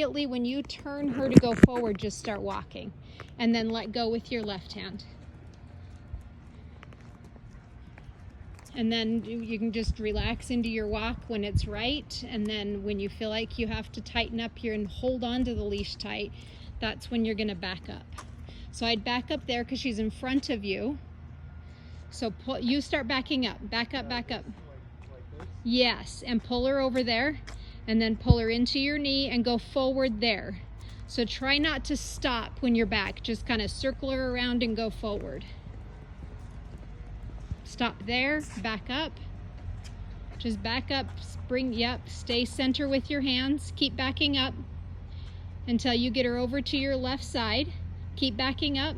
When you turn her to go forward, just start walking and then let go with your left hand. And then you can just relax into your walk when it's right. And then when you feel like you have to tighten up here and hold on to the leash tight, that's when you're going to back up. So I'd back up there because she's in front of you. So you start backing up, back up, back up. Yes, and pull her over there. And then pull her into your knee and go forward there. So try not to stop when you're back. Just kind of circle her around and go forward. Stop there, back up. Just back up, stay center with your hands. Keep backing up until you get her over to your left side. Keep backing up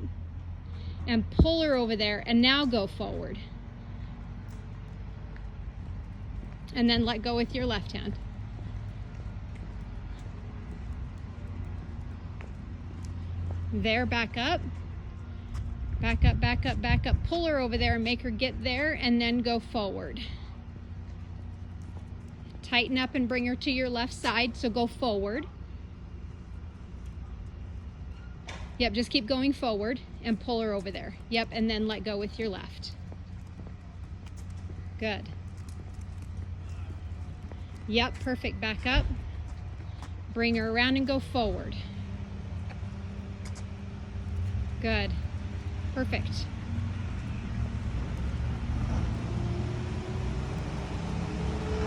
and pull her over there, and now go forward. And then let go with your left hand. There, back up, back up, back up, back up. Pull her over there and make her get there, and then go forward. Tighten up and bring her to your left side, so go forward. Yep, just keep going forward and pull her over there. Yep, and then let go with your left. Good. Yep, perfect. Back up. Bring her around and go forward. Good. Perfect.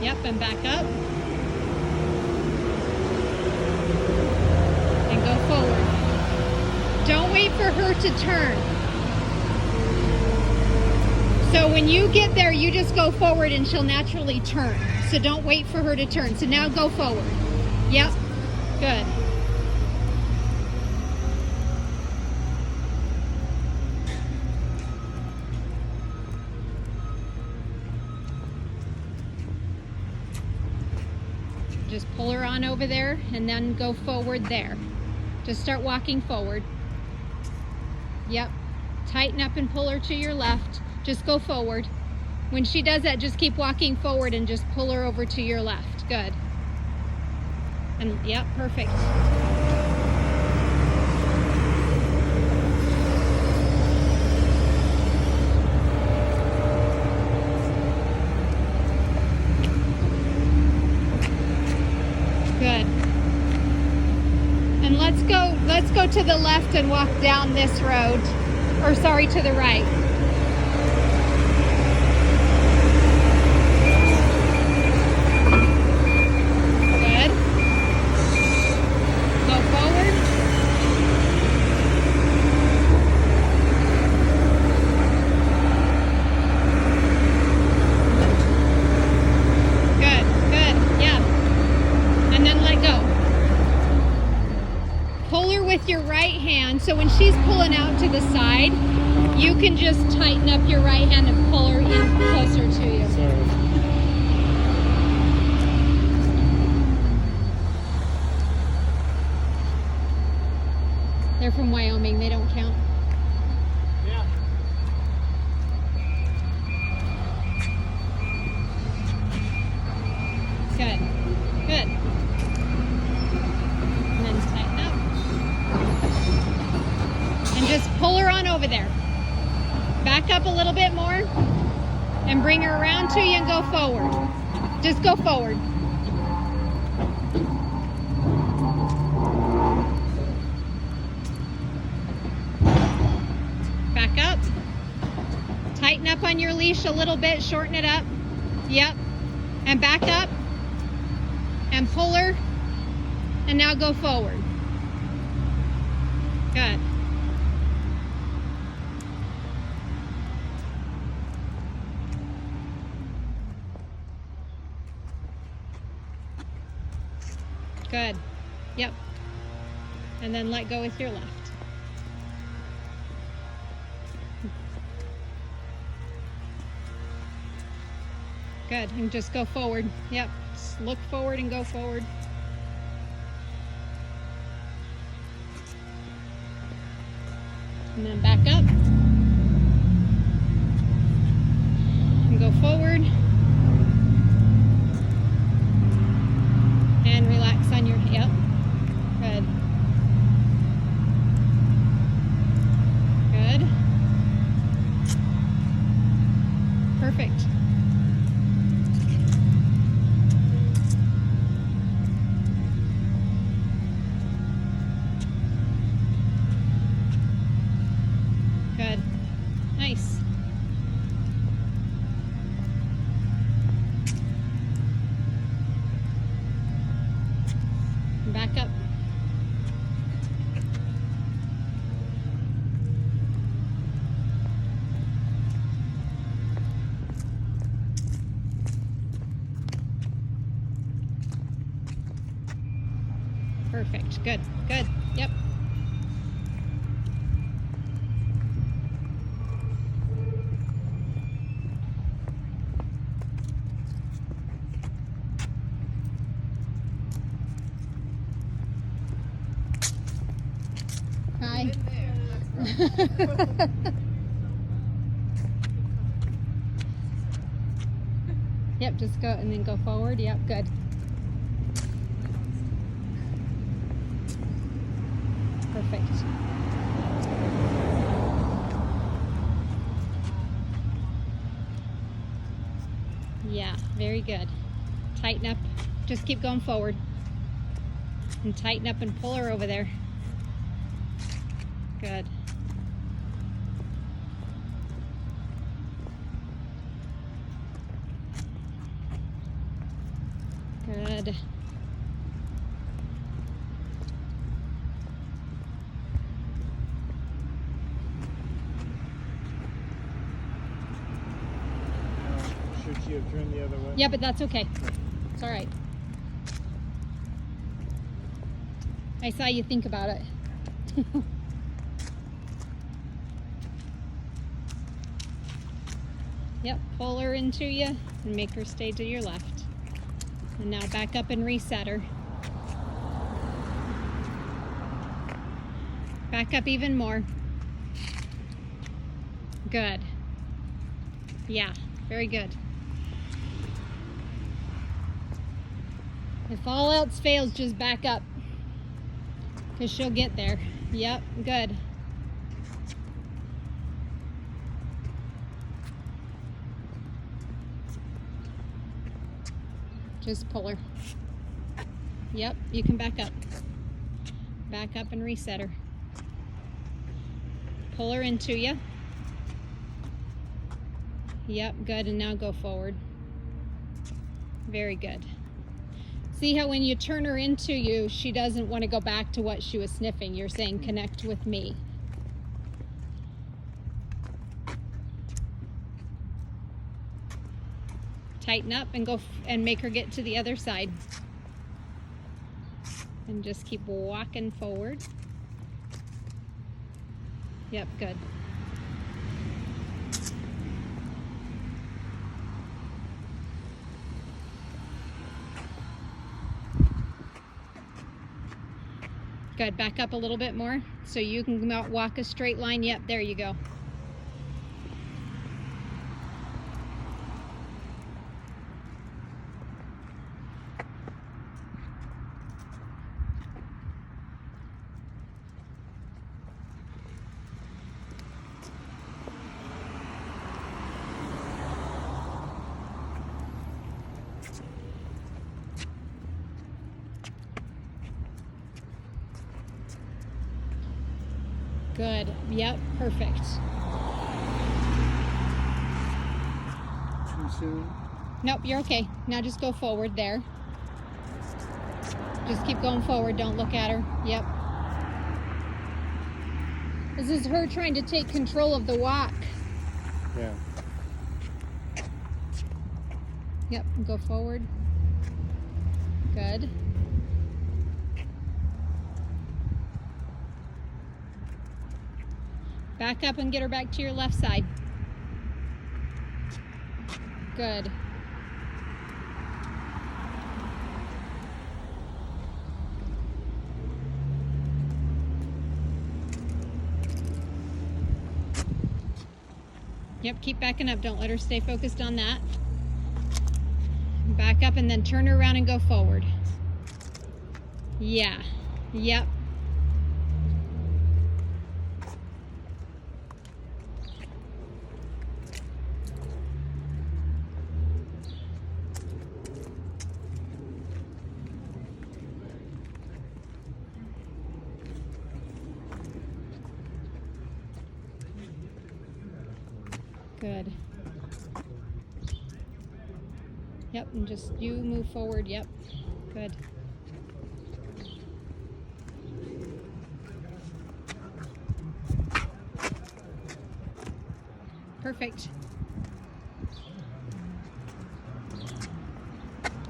Yep, and back up. And go forward. Don't wait for her to turn. So when you get there, you just go forward and she'll naturally turn. So don't wait for her to turn. So now go forward. Yep. Good. Just pull her on over there and then go forward there. Just start walking forward. Yep. Tighten up and pull her to your left. Just go forward. When she does that, just keep walking forward and just pull her over to your left. Good. And yep, perfect. Good. And let's go to the left and walk down this road. Or sorry, to the right. Good. Go forward. Good, good, yeah. And then let go. Pull her with your right hand, so when she's pulling out to the side, you can just tighten up your right hand and pull her in closer to you. They're from Wyoming, they don't count. Yeah. Good. Good. And then tighten up. And just pull her on over there. Back up a little bit more and bring her around to you and go forward. Just go forward. Back up. Tighten up on your leash a little bit, shorten it up. Yep. And back up and pull her, and now go forward. Good. Good. Yep. And then let go with your left. Good. And just go forward. Yep. Just look forward and go forward. And then back up. And go forward. And relax on your hip. Perfect. Good. Good. Yep. Hi. Yep, just go and then go forward. Yep, good. Perfect. Yeah, very good. Tighten up. Just keep going forward. And tighten up and pull her over there. Good. Good. Should she have turned the other way? Yeah, but that's okay. It's all right. I saw you think about it. Yep, pull her into you and make her stay to your left. And now back up and reset her. Back up even more. Good. Yeah, very good. If all else fails, just back up, because she'll get there. Yep, good. Just pull her. Yep, you can back up. Back up and reset her. Pull her into you. Yep, good, and now go forward. Very good. See how when you turn her into you, she doesn't want to go back to what she was sniffing. You're saying, connect with me. Tighten up and go and make her get to the other side. And just keep walking forward. Yep, good. Good, back up a little bit more so you can walk a straight line. Yep, there you go. Good. Yep, perfect. Too soon? Nope, you're okay. Now just go forward there. Just keep going forward. Don't look at her. Yep. This is her trying to take control of the walk. Yeah. Yep, go forward. Good. Back up and get her back to your left side. Good. Yep, keep backing up. Don't let her stay focused on that. Back up and then turn her around and go forward. Yeah. Yep. Good. Yep, and just you move forward. Yep. Good. Perfect.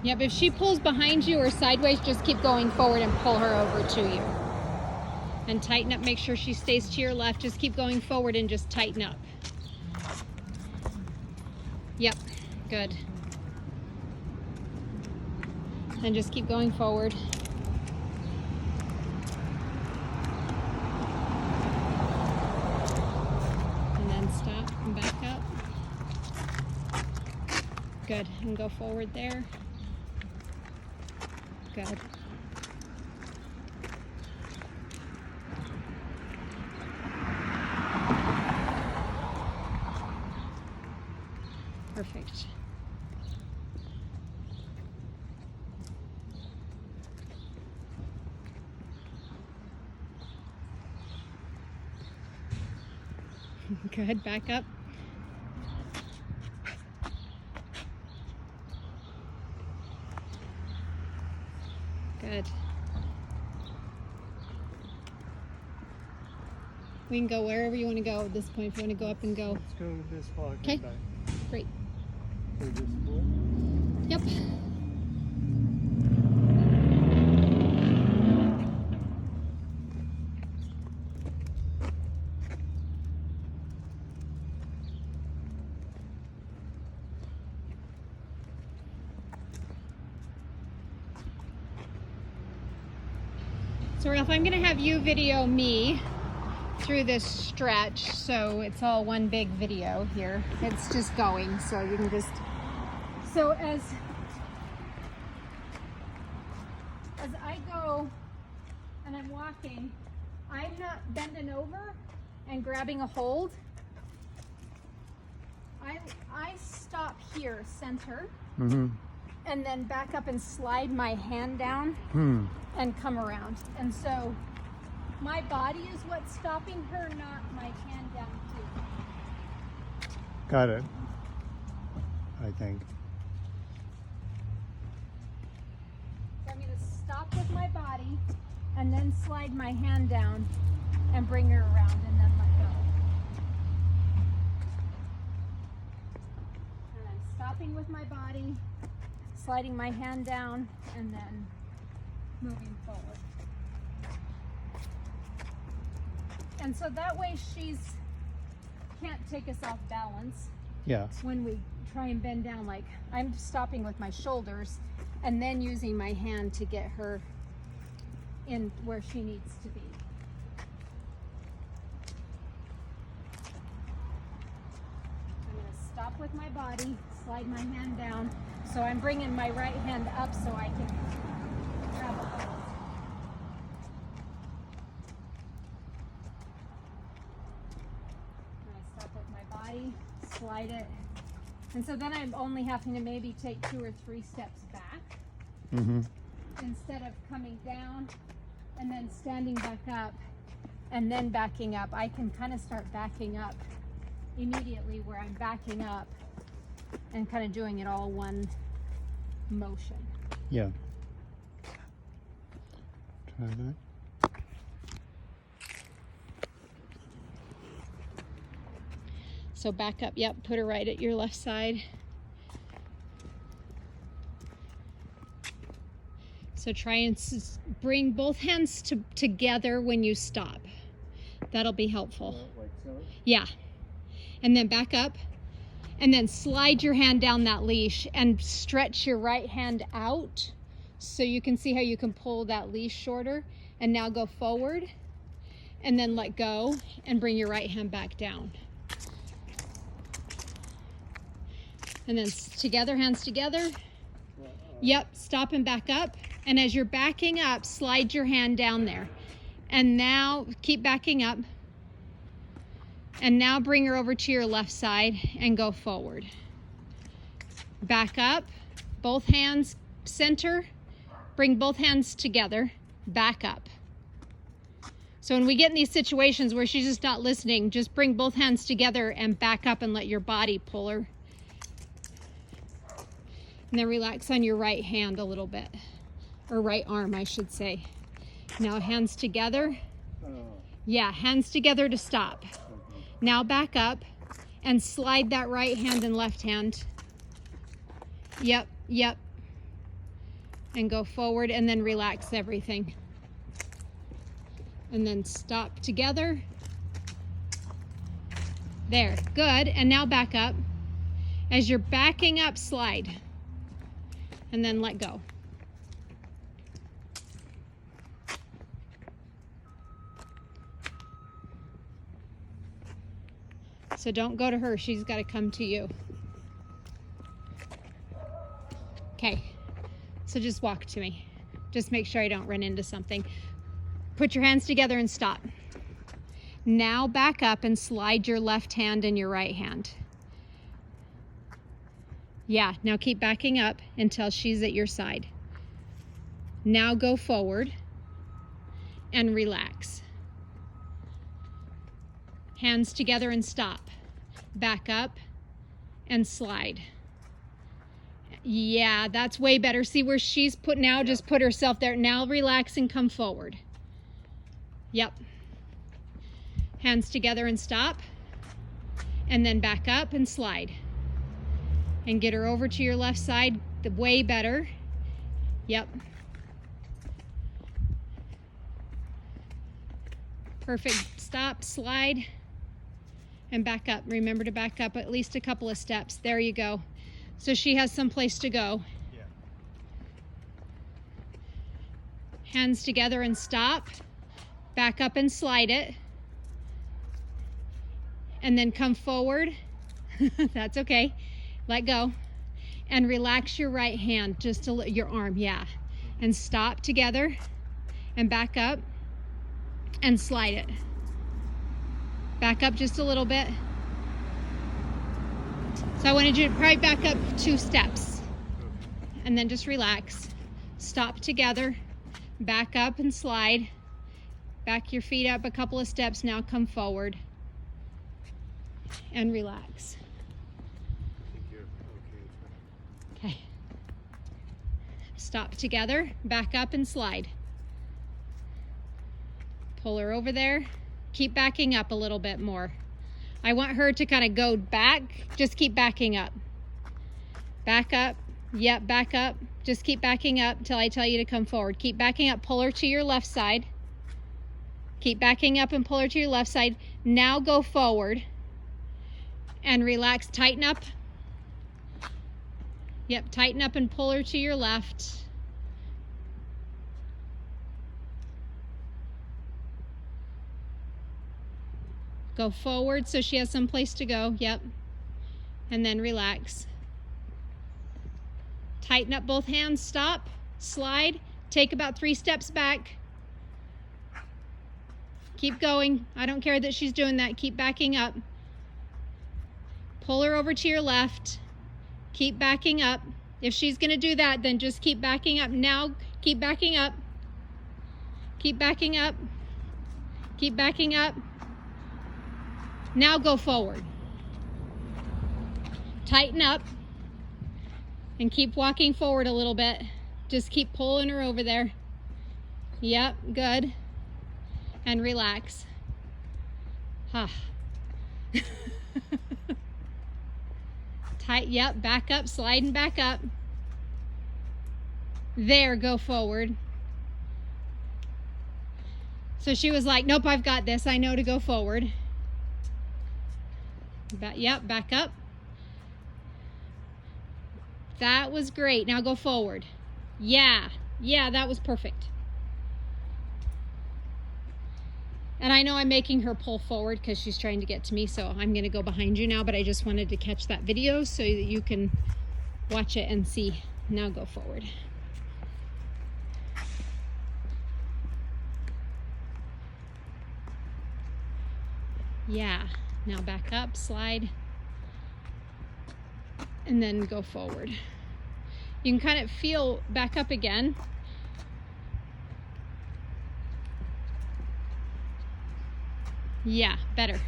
Yep, if she pulls behind you or sideways, just keep going forward and pull her over to you. And tighten up, make sure she stays to your left. Just keep going forward and just tighten up. Yep, good. And just keep going forward. And then stop and back up. Good, and go forward there. Good. Perfect. Good, back up. Good. We can go wherever you want to go at this point. If you want to go up and go. Let's go with this walk. Okay. Back. Great. Through this pool. Yep. So Ralph, I'm going to have you video me through this stretch, so it's all one big video here. It's just going, so you can just... So as I go and I'm walking, I'm not bending over and grabbing a hold. I stop here, center, and then back up and slide my hand down and come around. And so my body is what's stopping her, not my hand down too. Got it. I think. So I'm going to stop with my body and then slide my hand down and bring her around and then let go. And I'm stopping with my body, sliding my hand down, and then moving forward. And so that way she's can't take us off balance. Yeah. When we try and bend down, like I'm stopping with my shoulders and then using my hand to get her in where she needs to be. I'm going to stop with my body, slide my hand down. So I'm bringing my right hand up so I can grab a hold. Slide it, and so then I'm only having to maybe take 2 or 3 steps back instead of coming down and then standing back up and then backing up. I can kind of start backing up immediately where I'm backing up and kind of doing it all one motion. Yeah. Try that. So back up, yep, put her right at your left side. So try and bring both hands together when you stop. That'll be helpful. Like so? Yeah. And then back up. And then slide your hand down that leash and stretch your right hand out so you can see how you can pull that leash shorter. And now go forward and then let go and bring your right hand back down. And then together, hands together. Yep, stop and back up. And as you're backing up, slide your hand down there. And now keep backing up. And now bring her over to your left side and go forward. Back up, both hands center. Bring both hands together, back up. So when we get in these situations where she's just not listening, just bring both hands together and back up and let your body pull her. And then relax on your right hand a little bit, or right arm, I should say. Now hands together. Yeah, hands together to stop. Now back up and slide that right hand and left hand. Yep, yep. and go forward, and then relax everything. And then stop together. There, good. And now back up. As you're backing up, slide. And then let go. So don't go to her, she's got to come to you. Okay, so just walk to me. Just make sure I don't run into something. Put your hands together and stop. Now back up and slide your left hand and your right hand. Yeah, now keep backing up until she's at your side. Now go forward and relax. Hands together and stop. Back up and slide. Yeah, that's way better. See where she's put now, just put herself there. Now relax and come forward. Yep. Hands together and stop. And then back up and slide. And get her over to your left side, way better. Yep. Perfect. Stop, slide, and back up. Remember to back up at least a couple of steps. There you go. So she has some place to go. Yeah. Hands together and stop. Back up and slide it. And then come forward. That's okay. Let go. And relax your right hand, just your arm, yeah. And stop together and back up and slide it. Back up just a little bit. So I wanted you to probably back up 2 steps and then just relax. Stop together, back up and slide. Back your feet up a couple of steps. Now come forward and relax. Okay. Stop together, back up and slide. Pull her over there. Keep backing up a little bit more. I want her to kind of go back. Just keep backing up. Back up. Yep, back up. Just keep backing up until I tell you to come forward. Keep backing up. Pull her to your left side. Keep backing up and pull her to your left side. Now go forward and relax. Tighten up. Yep, tighten up and pull her to your left. Go forward so she has some place to go. Yep. And then relax. Tighten up both hands. Stop. Slide. Take about 3 steps back. Keep going. I don't care that she's doing that. Keep backing up. Pull her over to your left. Keep backing up. If she's going to do that, then just keep backing up. Now, keep backing up. Keep backing up. Keep backing up. Now go forward. Tighten up and keep walking forward a little bit. Just keep pulling her over there. Yep, good. And relax. Huh. Tight, yep, back up, sliding back up. There, go forward. So she was like, nope, I've got this. I know to go forward. Yep, back up. That was great. Now go forward. Yeah, that was perfect. And I know I'm making her pull forward because she's trying to get to me, so I'm going to go behind you now, but I just wanted to catch that video so that you can watch it and see. Now go forward. Yeah, now back up, slide, and then go forward. You can kind of feel back up again. Yeah, better.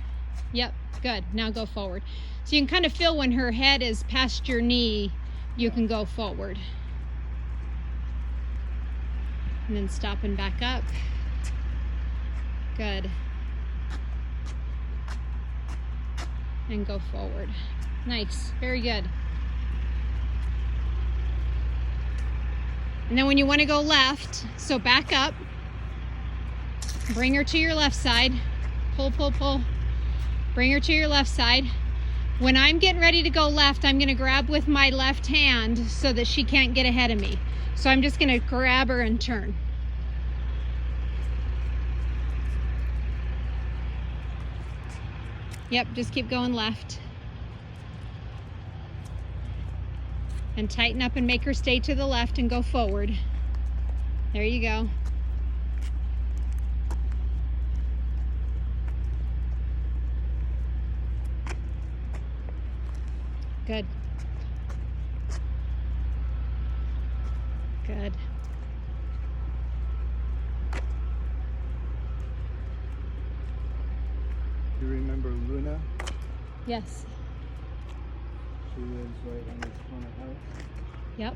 Yep, good. Now go forward. So you can kind of feel when her head is past your knee, you can go forward. And then stop and back up. Good. And go forward. Nice, very good. And then when you want to go left, so back up, bring her to your left side, pull, pull, pull, bring her to your left side. When I'm getting ready to go left, I'm going to grab with my left hand so that she can't get ahead of me. So I'm just going to grab her and turn. Yep, just keep going left. And tighten up and make her stay to the left and go forward. There you go. Good. Good. You remember Luna? Yes. She lives right on this corner house. Yep.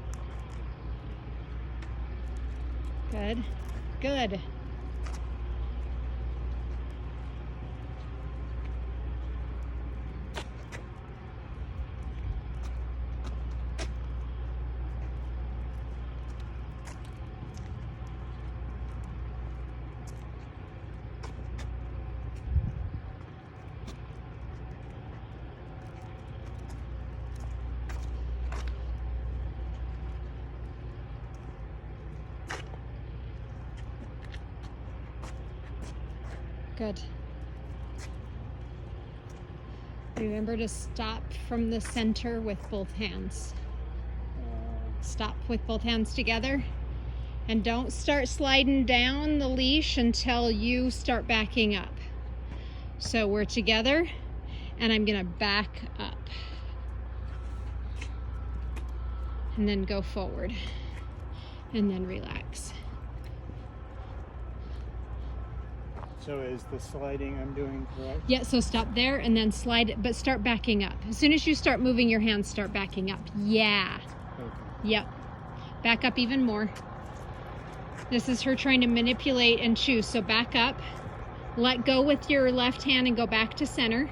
Good. Good. Good. Remember to stop from the center with both hands. Stop with both hands together. And don't start sliding down the leash until you start backing up. So we're together, and I'm gonna back up. And then go forward. And then relax. So is the sliding I'm doing correct? Yeah, so stop there and then slide it, but start backing up. As soon as you start moving your hands, start backing up. Yeah. Okay. Yep. Back up even more. This is her trying to manipulate and choose. So back up. Let go with your left hand and go back to center.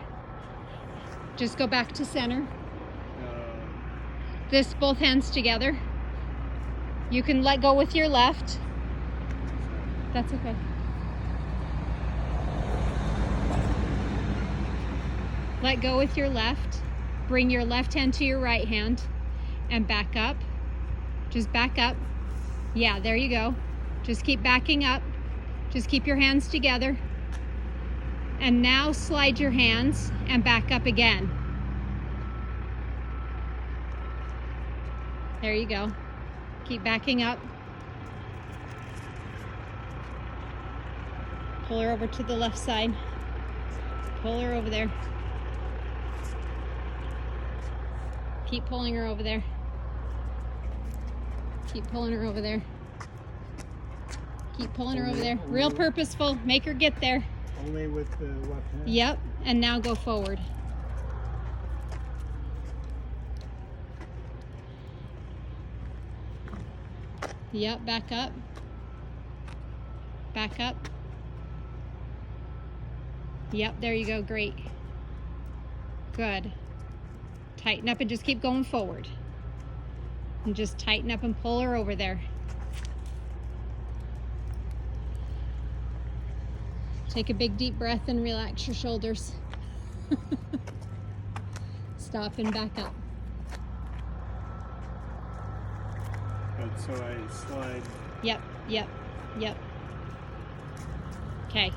Just go back to center. This, both hands together. You can let go with your left. That's okay. Let go with your left. Bring your left hand to your right hand and back up. Just back up. Yeah, there you go. Just keep backing up. Just keep your hands together. And now slide your hands and back up again. There you go. Keep backing up. Pull her over to the left side. Pull her over there. Keep pulling her over there. Keep pulling her over there. Keep pulling her over there. Real purposeful. Make her get there. Only with the left hand? Yep. And now go forward. Yep. Back up. Back up. Yep. There you go. Great. Good. Tighten up and just keep going forward. And just tighten up and pull her over there. Take a big deep breath and relax your shoulders. Stop and back up. Good, so I slide. Yep, yep, yep. Okay.